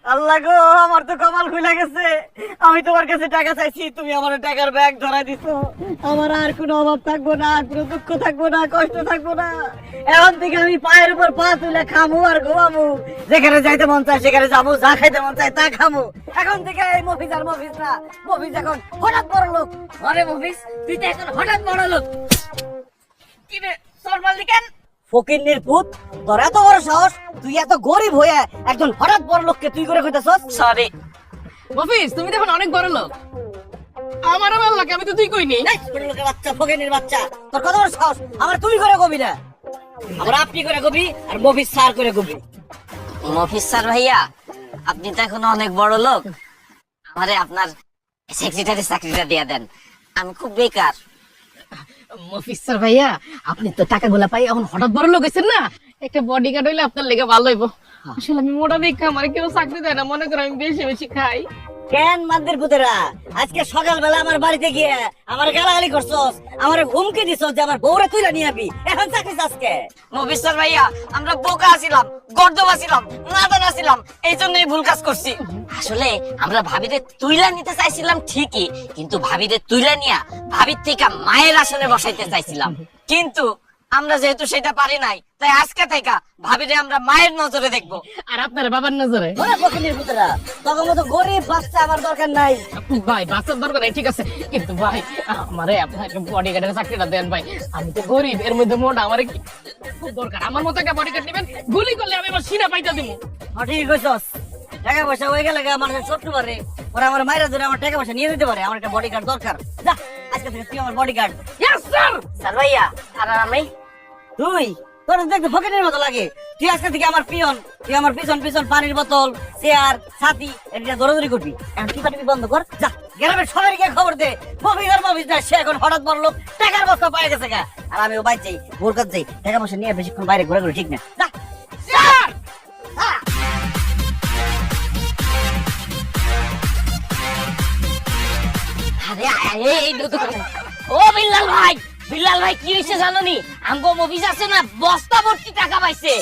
আল্লাহ গো, আমার তো কপাল খুলে গেছে। আমি তোমার কাছে টাকা চাইছি, তুমি আমার টাকার ব্যাগ ধরাই দিছো। আমার আর কোনো অভাব থাকবো না, কোনো দুঃখ থাকবো না, কষ্ট থাকবো না। এখন থেকে আমি পায়ের উপর পা তুলে খামু আর ঘুমামু। যেখানে যাইতে মন চায় সেখানে যাবো, যা খাইতে মন চায় তা খামু। এখন থেকে এই মফিজ আর মফিজ না, মফিজ এখন হঠাৎ বড় লোক। আরে মফিজ, তুই তো এখন হঠাৎ বড় লোক। কি রে সরমালি কেন? ফকিন্নির পুত, তোর এত বড় সাহস, তুই এত গরিব হয়ে একজন হঠাৎ বড় লোককে তুই করে কইতাছস? সরি মফিজ, তুমি দেখুন অনেক বড় লোক। আমার আমার লাগে, আমি তো তুই কইনি। বড় লোকের বাচ্চা, ফকিন্নির বাচ্চা, তোর কত বড় সাহস? আমার তুমি করে কবি না, আমার আপনি করে কবি, আর মফিজ স্যার করে কবি। মফিজ স্যার ভাইয়া, আপনি তো এখন অনেক বড় লোক, আমারে আপনার সেক্রেটারি চাকরিটা দিয়ে দেন, আমি খুব বেকার। মফিজ স্যার ভাইয়া, আপনি তো টাকাগুলা পাই এখন হঠাৎ বড় লোক হয়েছেন না, একটা বডিগার্ড হইলে আপনার লেগে ভালো হইব। আসলে আমি মোটা দেখে আমার কেউ চাকরি দেয় না, মনে করো আমি বেশি বেশি খাই। কেন মাদের পুতেরা, আজকে সকালবেলা আমার বাড়িতে গিয়ে আমার গালাগালি করছস, আমার হুমকি দিছস যে আমার বউরে তুইলা নিয়ে আবি, এখন চাকরি আজকে? মফিজ স্যার ভাইয়া, আমরা বোকা আছিলাম, গর্দব আছিলাম, নাদান আছিলাম, এই জন্যই ভুল কাজ করছি। আসলে আমরা ভাবিরে তুইলা নিতে চাইছিলাম ঠিকই, কিন্তু ভাবিরে তুইলা নিয়া ভাবির থেকে মায়ের আসনে বসাইতে চাইছিলাম, কিন্তু আমরা যেহেতু সেটা পারি নাই, তাই আজকে থেকে ভাবিরে আমরা মায়ের নজরে দেখবো। আর আপনার বাবার নজরে? ওরে ফকিনের পুতেরা, তখন মতো গরিব বাচ্চা আমার দরকার নাই। ভাই বাচ্চার দরকার নেই, ঠিক আছে, কিন্তু ভাই আমারে আপনার বডিগার্ডের চাকরিটা দেন ভাই। আমি তো গরিব, এর মধ্যে মোটা, আমার খুব দরকার। আমার মতো একটা বডিগার্ড নেবেন, গুলি করলে আমি আমার সিনা পাইতা দিব। ঠিক কইছস, টাকা পয়সা হয়ে গেলে আমার শত্রু পারে, ওরা আমার মায়েরা ধরে আমার টাকা পয়সা নিয়ে দিতে পারে, আমার একটা বডিগার্ড দরকার। যা, আজকে থেকে তুই আমার বডিগার্ড। Yes sir. স্যার ভাইয়া, আর আমি তুই, তোর দেখতে ফকিনের মতো লাগে। তুই আজকে থেকে আমার পিয়ন, তুই আমার পিছন পিছন পানির বোতল, চেয়ার, ছাতি এটা দৌড়াদৌড়ি করবি। এখন টিপাটিপি বন্ধ কর, যা গ্রামের সবাইকে খবর দে মফিজ আর মফিজ না, সে এখন হঠাৎ বড় লোক, টাকার বস্তা পায়ে গেছে গা। আর আমিও বাইর যাই, ভোর কাজ যাই, টাকা পয়সা নিয়ে বেশিক্ষণ বাইরে ঘোরাঘুরি ঠিক না। যা স্যার। আরে এই ও বিল্লাল ভাই, বিল্লাল ভাই কি হইছে জানো নি? আমগো মফিজ আছে না, বস্তা ভর্তি টাকা পাইছে।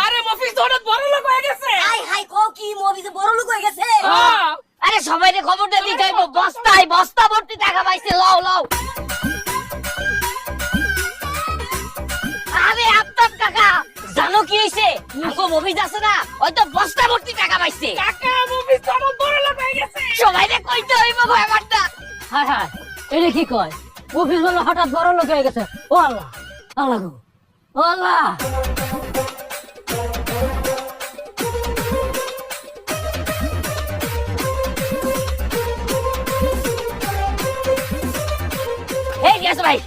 আরে মফিজ তো হঠাৎ বড় লোক হয়ে গেছে। হাই হাই, কো কি মফিজ বড় লোক হয়ে গেছে? হ্যাঁ। আরে সবাইকে খবর দিয়ে দিতে হইব, বস্তায় বস্তা ভর্তি টাকা পাইছে, লও লও। আরে আফতাব কাকা, জানো কি হইছে? আমগো মফিজ আছে না, ওই তো বস্তা ভর্তি টাকা পাইছে। কাকা, মফিজ তো হঠাৎ বড় লোক হয়ে গেছে। সবাইকে কইতে হইব ব্যাপারটা। হ্যাঁ হ্যাঁ, এটা কি কয়? মফিজ বলে হঠাৎ বড় লোক হয়ে গেছে। ও আল্লাহ, আল্লাহ গো, ও আল্লাহ। এই গেস ভাই,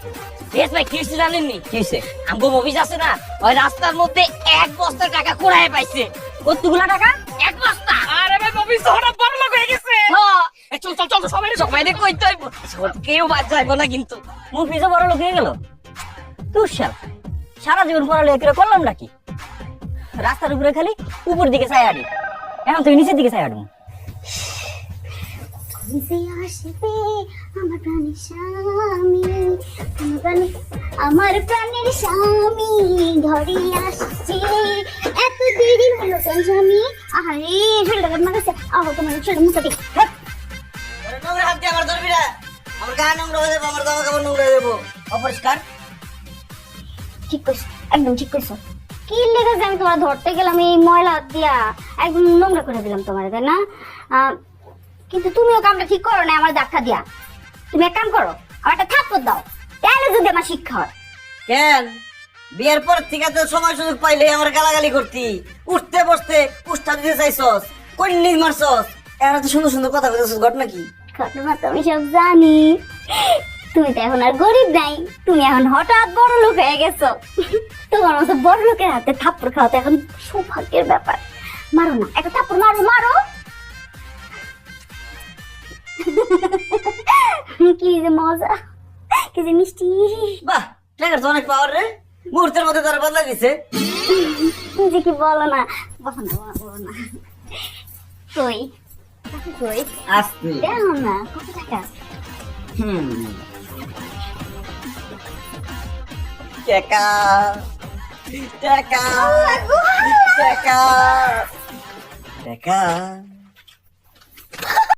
গেস ভাই কি হইছে জানেননি? কি হইছে? আমগো মফিজ আছে না, ওই রাস্তার মধ্যে এক বস্তা টাকা কুড়ায় পাইছে। কতগুলা টাকা? এক বস্তা। আরে ভাই, মফিজ তো হঠাৎ বড় লোক হয়ে গেছে। হ্যাঁ, এই চল চল চল, সবাই সবাইকে কইতে হইব, কেউ বাদ যাইব না কিন্তু। মফিজও বড় লোক হয়ে গেল। তুই সারা জীবন পড়ালেখা করে করলাম নাকি? রাস্তার উপরে খালি উপর দিকে চাই আড়ি, এখন তুই নিচের দিকে চাই আড়ু। আমার প্রাণের স্বামী ঘরে আসছে, এত দেরি হলো কেন স্বামী? আরে ছেলেটা আমার কাছে আহ, তোমার ছেলে মুখে দিক। নোংরা হাত দিয়ে আমার ধরবি না, আমার গা নোংরা হয়ে যাবো, আমার জামা কাপড় নোংরা হয়ে যাবো, অপরিষ্কার। ঠিক করছো, একদম ঠিক করছো। কি লেগে যে আমি তোমার ধরতে গেলাম এই ময়লা হাত দিয়া একদম নোংরা করে দিলাম তোমার, তাই না? কিন্তু তুমিও কামটা ঠিক করো না আমার ধাক্কা দিয়া। তুমি এক কাম করো, আমার একটা থাপ্পড় দাও, তাহলে যদি আমার শিক্ষা হয়। কেন বিয়ের পর থেকে তো সময় সুযোগ পাইলে আমার গালাগালি করতি, উঠতে বসতে উষ্ঠা দিতে চাইছস, কন্নিস মারছস, এরা তো সুন্দর সুন্দর কথা বলতেছস, ঘটনা কি? ঘটনা তো আমি সব জানি। তুমি তো এখন আর গরিব নাই, তুমি এখন হঠাৎ বড় লোক হয়ে গেছো। তোমার মতো বড় লোকের হাতে থাপ্পড় খাওয়া তো এখন সৌভাগ্যের ব্যাপার। মারো না, একটা থাপ্পড় মারো, মারো। কি যে মজা, কি যে মিষ্টি। বাহ, টাকার তো অনেক পাওয়ার রে, মুহূর্তের মধ্যে তারা বদলা দিছে। তুমি যে কি বলো না, বলো না, বলো না। কই কই আসতে দেখো না কত টাকা। টাকা টাকা টাকা টাকা